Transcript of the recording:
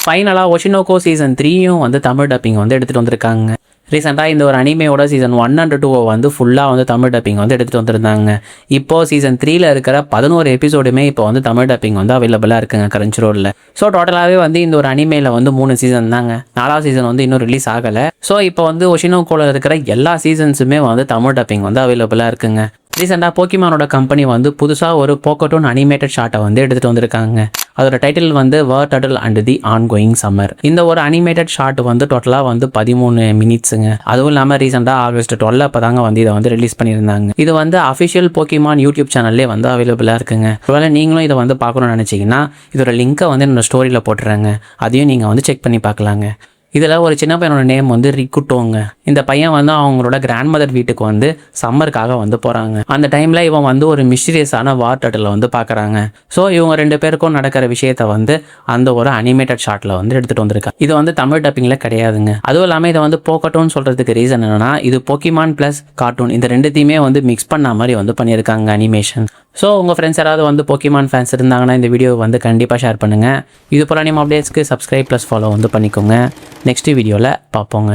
ஃபைனலாக ஒஷினோகோ சீசன் 3யும் வந்து தமிழ் டப்பிங் வந்து எடுத்துகிட்டு வந்திருக்காங்க. ரீசெண்டாக இந்த ஒரு அனிமையோட சீசன் 1 and 2 வந்து ஃபுல்லாக வந்து தமிழ் டப்பிங் வந்து எடுத்துகிட்டு வந்திருந்தாங்க. இப்போது சீசன் 3ல் இருக்கிற 11 எபிசோடுமே இப்போ வந்து தமிழ் டப்பிங் வந்து அவைலபிளாக இருக்குங்க Crunchyrollல. ஸோ டோட்டலாகவே வந்து இந்த ஒரு அனிமையில் வந்து 3 சீசன் தாங்க. 4வது சீசன் வந்து இன்னும் ரிலீஸ் ஆகலை. ஸோ இப்போ வந்து ஒஷினோகோவில் இருக்கிற எல்லா சீசன்ஸுமே வந்து தமிழ் டப்பிங் வந்து அவைலபிளாக இருக்குங்க. ரீசெண்டாக போக்கிமானோட கம்பெனி வந்து புதுசாக ஒரு போக்கோட்டோன் அனிமேட்டட் ஷார்ட்டை வந்து எடுத்துகிட்டு வந்திருக்காங்க. அதோட டைட்டில் வந்து where turtle and the ongoing summer. இந்த ஒரு அனிமேட்டட் ஷார்ட் வந்து டோட்டலாக வந்து 13 மினிட்ஸுங்க. அதுவும் இல்லாமல் ரீசெண்டாக August 12 அப்போ தாங்க வந்து இதை வந்து ரிலீஸ் பண்ணியிருந்தாங்க. இது வந்து அஃபிஷியல் போக்கிமான் யூடியூப் சேனல்லே வந்து அவைலபிளாக இருக்குங்க. ஒருவேளை நீங்களும் இதை வந்து பார்க்கணும்னு நினச்சிங்கன்னா இதோட லிங்க்கை வந்து என்னோட ஸ்டோரியில் போட்டுறேங்க. அதையும் நீங்கள் வந்து செக் பண்ணி பார்க்கலாங்க. இதில் ஒரு சின்ன பையனோட நேம் வந்து ரிக்குட்டோங்க. இந்த பையன் வந்து அவங்களோட கிராண்ட் மதர் வீட்டுக்கு வந்து சம்மருக்காக வந்து போகிறாங்க. அந்த டைமில் இவன் வந்து ஒரு மிஸ்டீரியஸான வார் டர்ட்டில் வந்து பார்க்குறாங்க. ஸோ இவங்க 2 பேருக்கும் நடக்கிற விஷயத்த வந்து அந்த ஒரு அனிமேட்டட் ஷார்ட்டில் வந்து எடுத்துகிட்டு வந்திருக்காங்க. இது வந்து தமிழ் டப்பிங்கில் கிடையாதுங்க. அதுவும் இல்லாமல் இதை வந்து போக்கட்டோன்னு சொல்கிறதுக்கு ரீசன் என்னென்னா இது போக்கிமான் ப்ளஸ் கார்ட்டூன் இந்த ரெண்டுத்தையுமே வந்து மிக்ஸ் பண்ண மாதிரி வந்து பண்ணியிருக்காங்க அனிமேஷன். ஸோ உங்கள் ஃப்ரெண்ட்ஸ் யாராவது வந்து போக்கிமான் ஃபேன்ஸ் இருந்தாங்கன்னா இந்த வீடியோ வந்து கண்டிப்பாக ஷேர் பண்ணுங்கள். இது போல நியூ அப்டேட்ஸ்க்கு சப்ஸ்கிரைப் ப்ளஸ் ஃபாலோ வந்து பண்ணிக்கோங்க. நெக்ஸ்ட் வீடியோவில் பார்ப்போங்க.